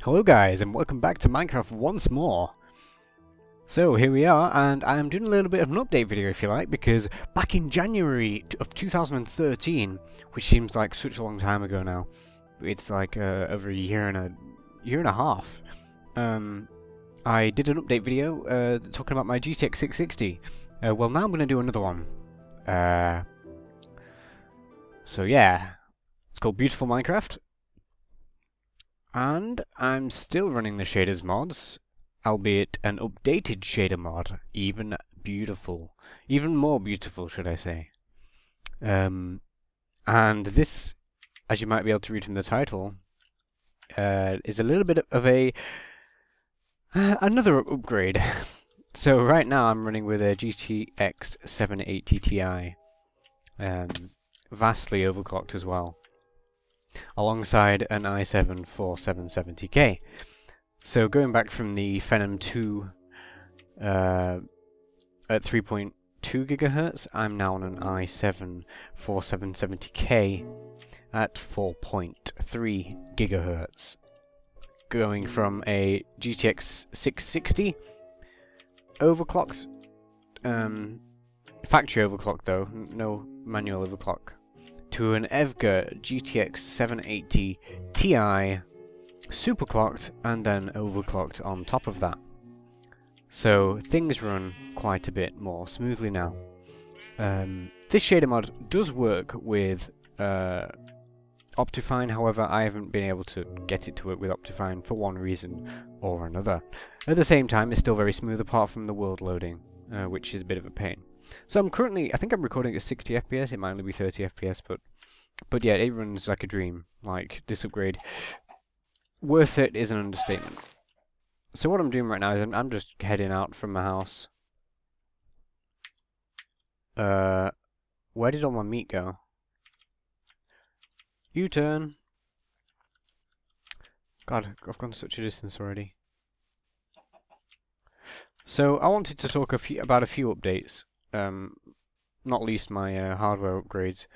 Hello guys, and welcome back to Minecraft once more. So here we are, and I'm doing a little bit of an update video if you like, because back in January of 2013, which seems like such a long time ago now, it's like over a year and a half, I did an update video talking about my GTX 660. Well, now I'm going to do another one. So yeah, it's called Beautiful Minecraft. And I'm still running the shaders mods, albeit an updated shader mod, even more beautiful, should I say. And this, as you might be able to read from the title, is a little bit of a another upgrade. So right now I'm running with a GTX 780 Ti, vastly overclocked as well, alongside an i7 4770K. So going back from the Phenom 2 at 3.2 GHz, I'm now on an i7 4770K at 4.3 GHz. Going from a GTX 660 overclocked, factory overclocked though, no manual overclock, to an EVGA GTX 780 Ti superclocked and then overclocked on top of that. So things run quite a bit more smoothly now. This shader mod does work with Optifine, however I haven't been able to get it to work with Optifine for one reason or another. At the same time, it's still very smooth apart from the world loading, which is a bit of a pain. So I'm currently, I think I'm recording at 60 FPS, it might only be 30 FPS, but yeah, it runs like a dream. Like, this upgrade, worth it is an understatement. So what I'm doing right now is I'm just heading out from my house. Where did all my meat go? U-turn. God, I've gone such a distance already. So I wanted to talk about a few updates. Not least my hardware upgrades,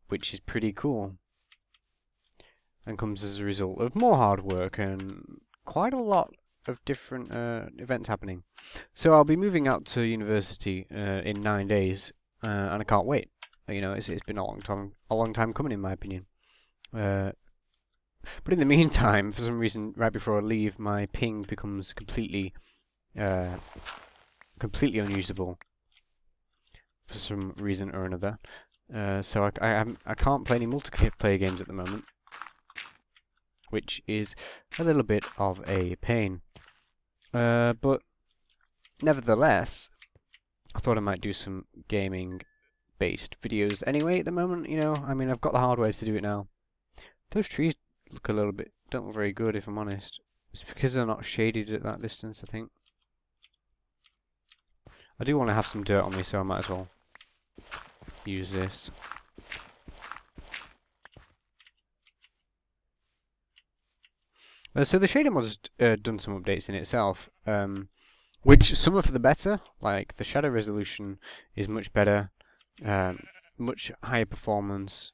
which is pretty cool, and comes as a result of more hard work and quite a lot of different events happening. So I'll be moving out to university in 9 days, and I can't wait. You know, it's been a long time coming, in my opinion. But in the meantime, for some reason, right before I leave, my ping becomes completely unusable for some reason or another. So I can't play any multiplayer games at the moment, which is a little bit of a pain. But nevertheless, I thought I might do some gaming-based videos anyway at the moment, you know. I mean, I've got the hardware to do it now. Those trees don't look very good, if I'm honest. It's because they're not shaded at that distance, I think. I do want to have some dirt on me, so I might as well use this. So the shader mod's done some updates in itself, which some are for the better. Like the shadow resolution is much better, much higher performance.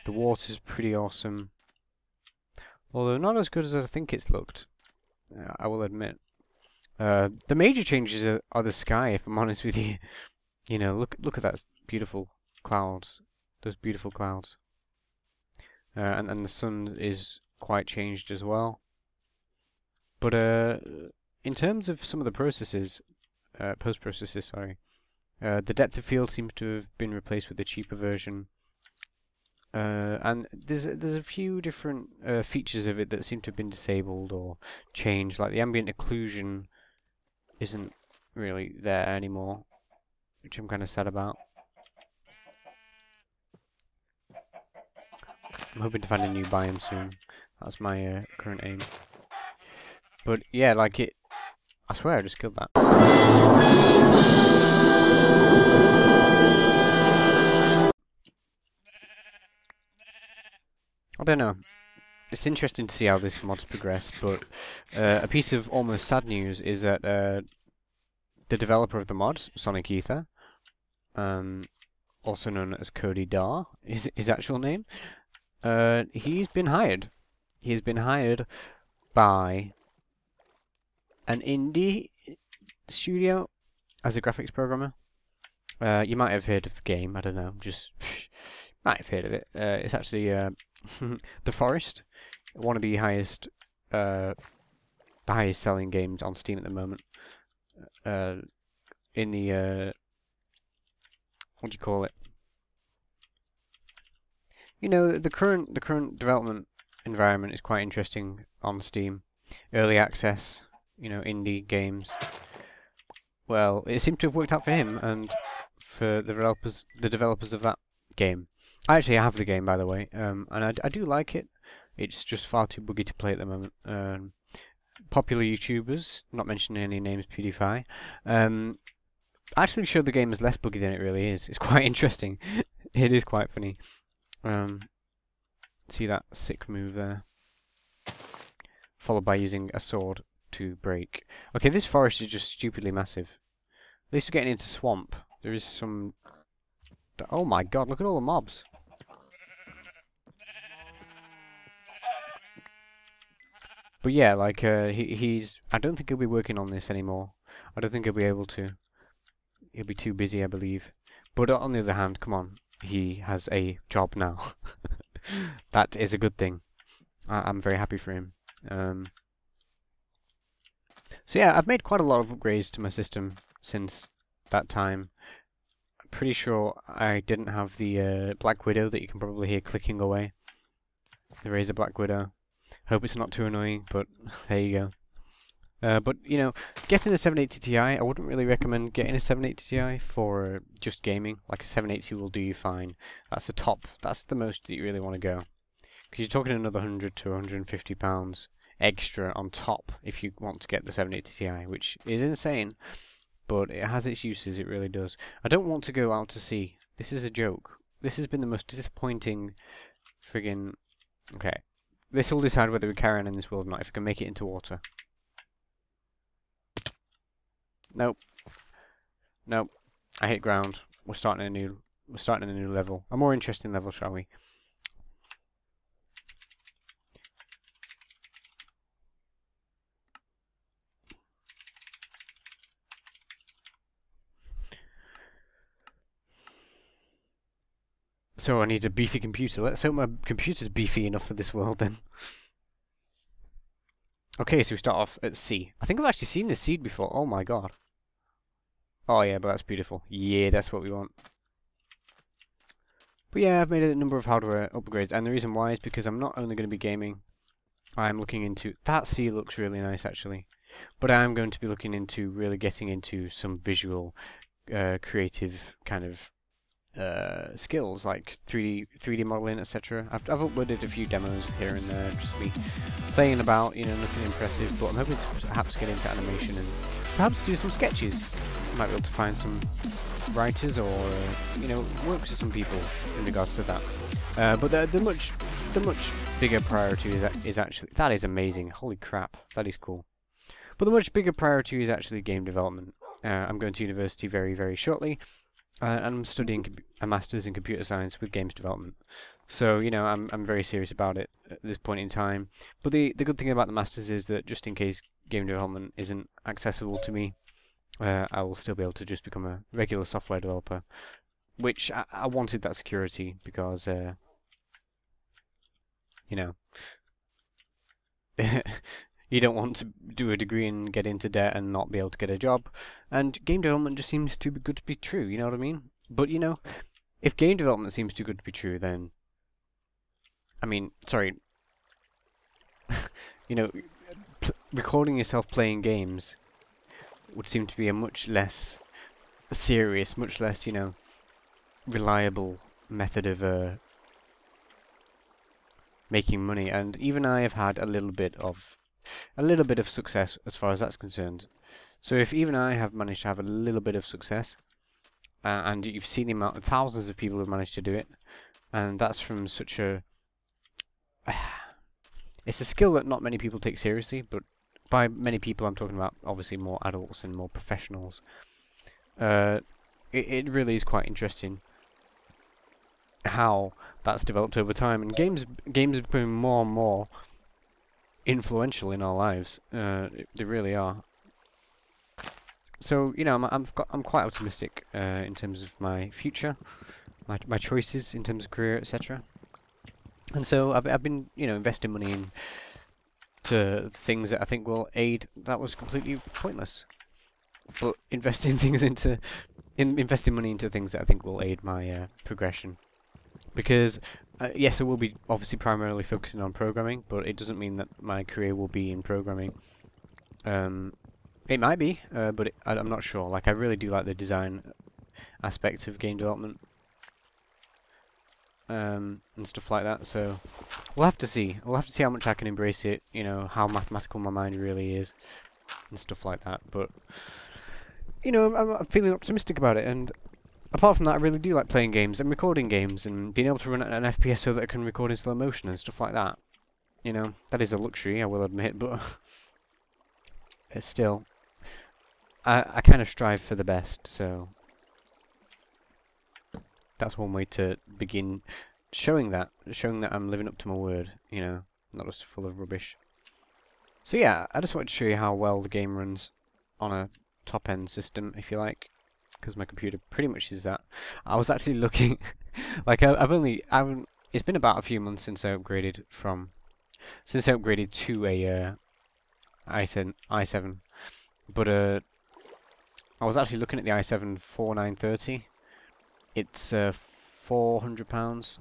The water's pretty awesome, although not as good as I think it's looked, I will admit. The major changes are the sky, if I'm honest with you. You know, look at that beautiful clouds, those beautiful clouds. And the sun is quite changed as well. But in terms of some of the processes, post-processes, sorry, the depth of field seems to have been replaced with a cheaper version. And there's a few different features of it that seem to have been disabled or changed, like the ambient occlusion isn't really there anymore, which I'm kind of sad about. I'm hoping to find a new biome soon. That's my current aim. But yeah, like it, I swear I just killed that. I don't know. It's interesting to see how this mod's progressed, but a piece of almost sad news is that the developer of the mod, Sonic Ether, also known as Cody Dar, is his actual name, he's been hired. He has been hired by an indie studio as a graphics programmer. You might have heard of the game, I don't know, just might have heard of it. It's actually The Forest, one of the highest selling games on Steam at the moment. In the what do you call it? You know, the current development environment is quite interesting on Steam. Early access, you know, indie games. Well, it seemed to have worked out for him and for the developers of that game. I actually have the game, by the way, and I do like it. It's just far too buggy to play at the moment. Popular YouTubers, not mentioning any names, PewDiePie, actually showed the game as less buggy than it really is. It's quite interesting. It is quite funny. See that sick move there? Followed by using a sword to break. Okay, this forest is just stupidly massive. At least we're getting into swamp. There is some... Oh my god, look at all the mobs. But yeah, like, he's... I don't think he'll be working on this anymore. I don't think he'll be able to. He'll be too busy, I believe. But on the other hand, come on. He has a job now. That is a good thing. I'm very happy for him. So yeah, I've made quite a lot of upgrades to my system since that time. I'm pretty sure I didn't have the Black Widow that you can probably hear clicking away. There is a Black Widow. Hope it's not too annoying, but there you go. But, you know, getting a 780 Ti, I wouldn't really recommend getting a 780 Ti for just gaming. Like a 780 will do you fine. That's the top, that's the most that you really want to go. Because you're talking another 100 to 150 pounds extra on top if you want to get the 780 Ti, which is insane. But it has its uses, it really does. I don't want to go out to sea. This is a joke. This has been the most disappointing friggin... Okay. This will decide whether we carry on in this world or not, if we can make it into water. Nope. Nope. I hit ground. We're starting a new level. A more interesting level, shall we? So I need a beefy computer. Let's hope my computer's beefy enough for this world then. Okay, so we start off at sea. I think I've actually seen this seed before. Oh my god. Oh yeah, but that's beautiful. Yeah, that's what we want. But yeah, I've made a number of hardware upgrades, and the reason why is because I'm not only going to be gaming, I'm looking into... That sea looks really nice, actually. But I am going to be looking into really getting into some visual, creative kind of skills, like 3D modeling, etc. I've uploaded a few demos here and there, just to be playing about, you know, nothing impressive, but I'm hoping to perhaps get into animation and perhaps do some sketches. Might be able to find some writers or, you know, work with some people in regards to that. But the much bigger priority is actually... That is amazing. Holy crap. That is cool. But the much bigger priority is actually game development. I'm going to university very, very shortly. And I'm studying a master's in computer science with games development. So, you know, I'm very serious about it at this point in time. But the good thing about the master's is that just in case game development isn't accessible to me, I will still be able to just become a regular software developer. Which, I wanted that security because, you know, you don't want to do a degree and get into debt and not be able to get a job. And game development just seems too good to be true, you know what I mean? But, you know, if game development seems too good to be true, then... I mean, sorry. You know, recording yourself playing games would seem to be a much less serious, much less, you know, reliable method of making money. And even I have had a little bit of success as far as that's concerned. So if even I have managed to have a little bit of success, and you've seen the amount of thousands of people who've managed to do it, and that's from such a... It's a skill that not many people take seriously, but by many people I'm talking about obviously more adults and more professionals. It really is quite interesting how that's developed over time, and games are becoming more and more influential in our lives. They really are. So, you know, I'm quite optimistic in terms of my future, my choices in terms of career, etc. And so I've been, you know, investing money into things that I think will aid. That was completely pointless. But investing money into things that I think will aid my progression. Because yes, I will be obviously primarily focusing on programming, but it doesn't mean that my career will be in programming. It might be, but I'm not sure. Like, I really do like the design aspect of game development. And stuff like that, so we'll have to see. We'll have to see how much I can embrace it, you know, how mathematical my mind really is, and stuff like that. But, you know, I'm feeling optimistic about it, and apart from that, I really do like playing games and recording games and being able to run an FPS so that I can record in slow motion and stuff like that. You know, that is a luxury, I will admit, but it's still, I kind of strive for the best, so that's one way to begin showing that I'm living up to my word, you know, not just full of rubbish. So yeah, I just wanted to show you how well the game runs on a top-end system, if you like, because my computer pretty much is that. I was actually looking, like it's been about a few months since I upgraded to a i7, but I was actually looking at the i7 4930. It's £400,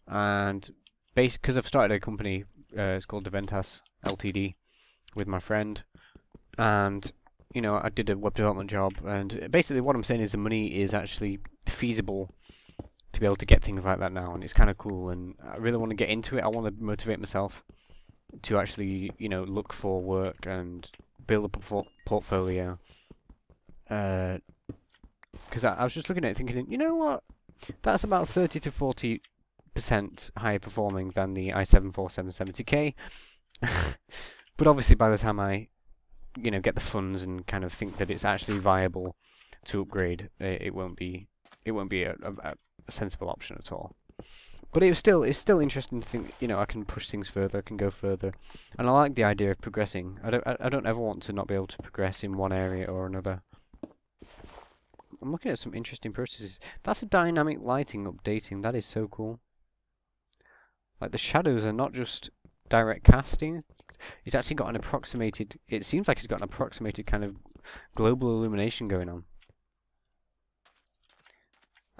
and because I've started a company, it's called Deventas Ltd, with my friend, and you know, I did a web development job, and basically what I'm saying is the money is actually feasible to be able to get things like that now, and it's kind of cool, and I really want to get into it. I want to motivate myself to actually, you know, look for work and build up a portfolio. Because I was just looking at it thinking, you know what, that's about 30 to 40% higher performing than the i7 4770K. But obviously by the time I, you know, get the funds and kind of think that it's actually viable to upgrade, it won't be a sensible option at all. But it's still interesting to think, you know, I can push things further, I can go further, and I like the idea of progressing. I don't ever want to not be able to progress in one area or another. I'm looking at some interesting processes. That's a dynamic lighting updating. That is so cool. Like, the shadows are not just direct casting. It's actually got an approximated... It seems like it's got an approximated kind of global illumination going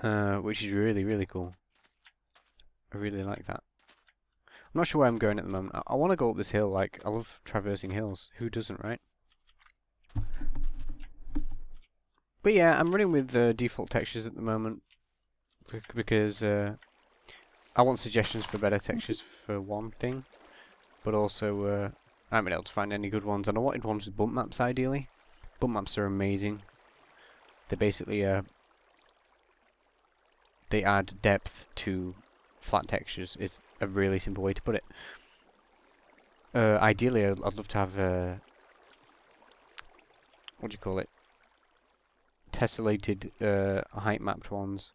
on. Which is really, really cool. I really like that. I'm not sure where I'm going at the moment. I want to go up this hill. Like, I love traversing hills. Who doesn't, right? But yeah, I'm running with default textures at the moment because I want suggestions for better textures for one thing, but also I haven't been able to find any good ones, and I wanted ones with bump maps ideally. Bump maps are amazing. They basically they add depth to flat textures. It's a really simple way to put it. Ideally, I'd love to have what do you call it? Tessellated height mapped ones.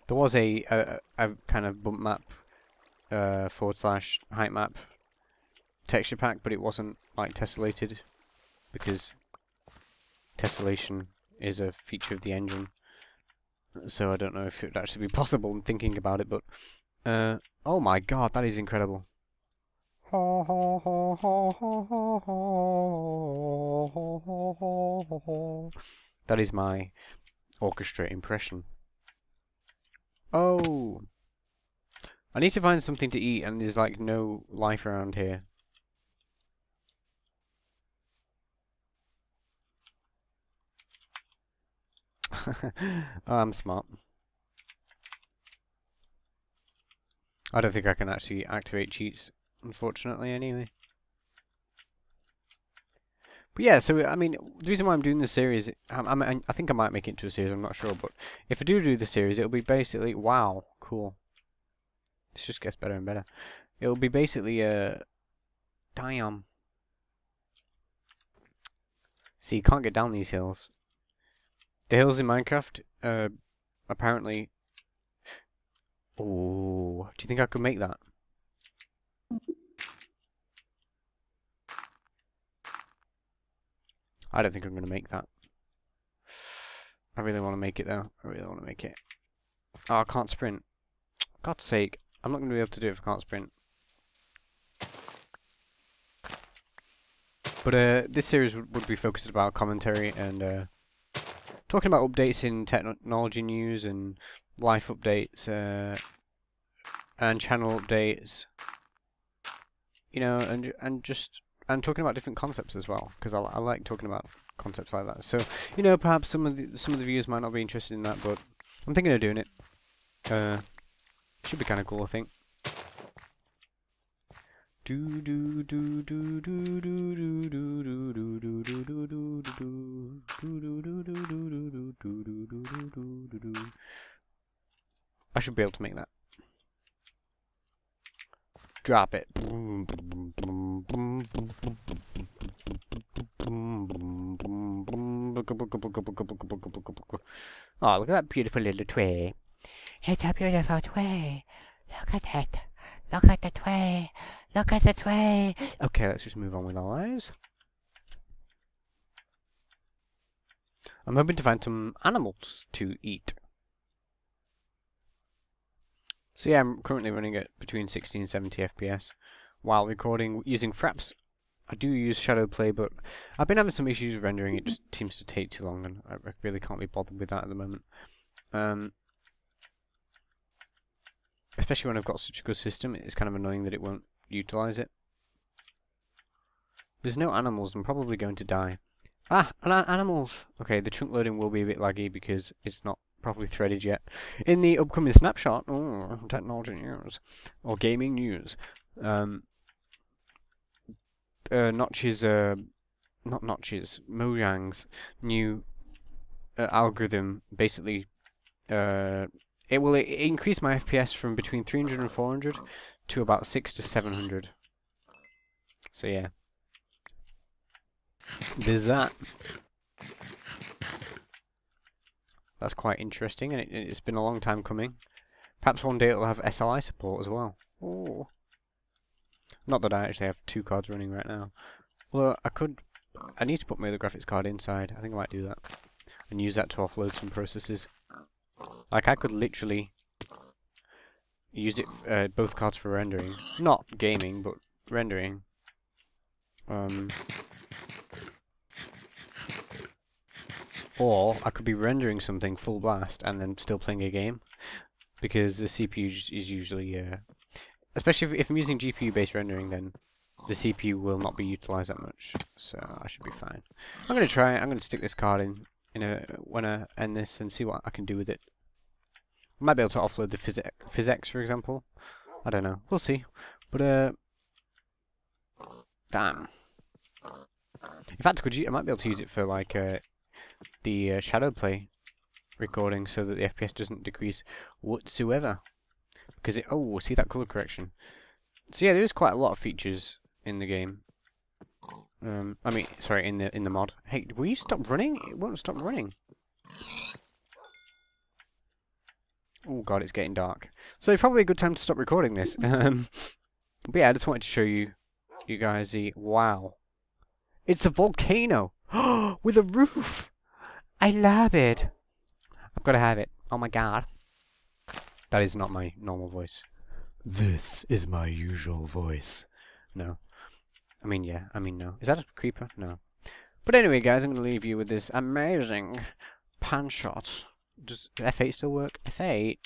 There was a kind of bump map / height map texture pack, but it wasn't like tessellated because tessellation is a feature of the engine. So I don't know if it would actually be possible in thinking about it, but oh my god, that is incredible. That is my orchestra impression. Oh! I need to find something to eat, and there's like no life around here. Oh, I'm smart. I don't think I can actually activate cheats, unfortunately, anyway. But yeah, so, I mean, the reason why I'm doing this series, I think I might make it into a series, I'm not sure, but if I do the series, it'll be basically, wow, cool. This just gets better and better. It'll be basically, damn. See, you can't get down these hills. The hills in Minecraft, apparently... Oh, do you think I could make that? I don't think I'm going to make that. I really want to make it though. I really want to make it. Oh, I can't sprint. God's sake. I'm not going to be able to do it if I can't sprint. But this series would be focused about commentary and talking about updates in technology news and life updates and channel updates. You know, and talking about different concepts as well, because I like talking about concepts like that. So, you know, perhaps some of the viewers might not be interested in that, but I'm thinking of doing it. Should be kind of cool, I think. I should be able to make that. Drop it. Oh, look at that beautiful little tree. It's a beautiful tree. Look at it. Look at the tree. Look at the tree. Okay, let's just move on with our lives. I'm hoping to find some animals to eat. So yeah, I'm currently running at between 60 and 70 FPS while recording using fraps. I do use shadow play, but I've been having some issues with rendering. It just seems to take too long, and I really can't be bothered with that at the moment. Especially when I've got such a good system, it's kind of annoying that it won't utilize it. There's no animals. I'm probably going to die. Ah, animals! Okay, the chunk loading will be a bit laggy because it's not properly threaded yet. In the upcoming snapshot, technology news, or gaming news, Mojang's new algorithm basically, it will increase my FPS from between 300 and 400 to about 600 to 700. So yeah. There's that. That's quite interesting, and it's been a long time coming. Perhaps one day it'll have SLI support as well. Oh. Not that I actually have 2 cards running right now. Well, I need to put my other graphics card inside. I think I might do that. And use that to offload some processes. Like, I could literally use it, both cards for rendering. Not gaming, but rendering. Or I could be rendering something full blast and then still playing a game, because the CPU is usually, especially if I'm using GPU-based rendering, then the CPU will not be utilized that much, so I should be fine. I'm gonna try it. I'm gonna stick this card in when I end this and see what I can do with it. I might be able to offload the PhysX, for example. I don't know. We'll see. But damn. In fact, I might be able to use it for like the shadow play recording, so that the FPS doesn't decrease whatsoever. Because see that color correction. So yeah, there's quite a lot of features in the game. I mean, sorry, in the mod. Hey, will you stop running? It won't stop running. Oh god, it's getting dark. So it's probably a good time to stop recording this. But yeah, I just wanted to show you guys the wow. It's a volcano with a roof. I love it. I've got to have it. Oh my god. That is not my normal voice. This is my usual voice. No. I mean, yeah. I mean, no. Is that a creeper? No. But anyway, guys, I'm going to leave you with this amazing pan shot. Does F8 still work? F8?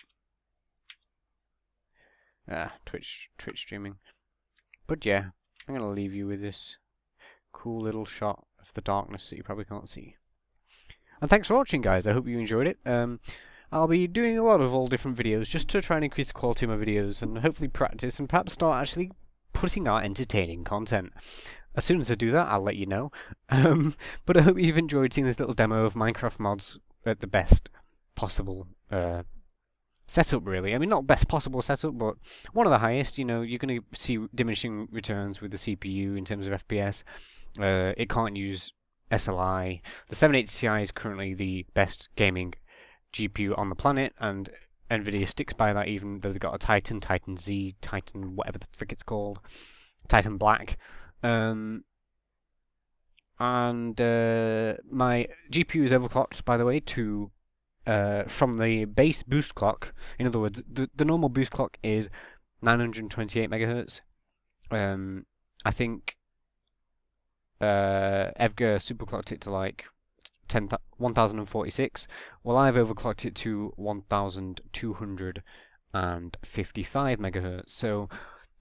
Twitch streaming. But yeah, I'm going to leave you with this cool little shot of the darkness that you probably can't see. And thanks for watching, guys. I hope you enjoyed it. I'll be doing a lot of all different videos just to try and increase the quality of my videos and hopefully practice and perhaps start actually putting out entertaining content. As soon as I do that, I'll let you know. But I hope you've enjoyed seeing this little demo of Minecraft mods at the best possible setup, really. I mean, not best possible setup, but one of the highest. You know, you're going to see diminishing returns with the CPU in terms of FPS. It can't use SLI. The 780 Ti is currently the best gaming GPU on the planet, and Nvidia sticks by that, even though they've got a Titan Z, Titan whatever the frick it's called, Titan Black. And my GPU is overclocked, by the way, to from the base boost clock. In other words, the normal boost clock is 928 megahertz. I think Evga superclocked it to like 1046. Well, I've overclocked it to 1255 megahertz. So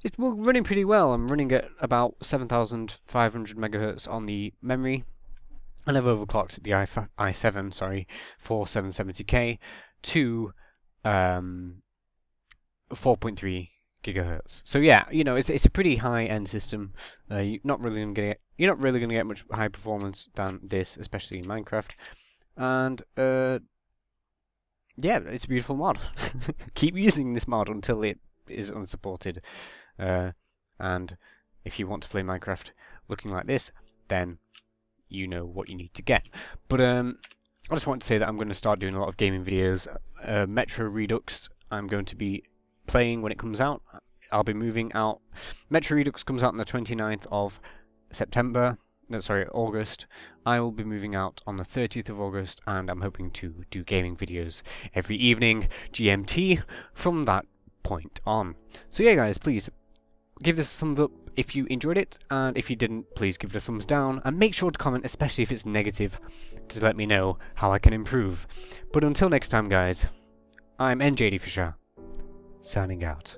it's running pretty well. I'm running at about 7500 megahertz on the memory, and I've overclocked the i7, sorry, 4770K to 4.3 gigahertz. So yeah, you know, it's a pretty high-end system. You're not really gonna get much high performance than this, especially in Minecraft. And yeah, it's a beautiful mod. Keep using this mod until it is unsupported. And if you want to play Minecraft looking like this, then you know what you need to get. But I just want to say that I'm going to start doing a lot of gaming videos. Metro Redux I'm going to be playing when it comes out. I'll be moving out. Metro Redux comes out on the 29th of September. No, sorry, August. I will be moving out on the 30th of August, and I'm hoping to do gaming videos every evening, GMT, from that point on. So yeah, guys, please give this a thumbs up if you enjoyed it, and if you didn't, please give it a thumbs down, and make sure to comment, especially if it's negative, to let me know how I can improve. But until next time, guys, I'm NJD Fisher, signing out.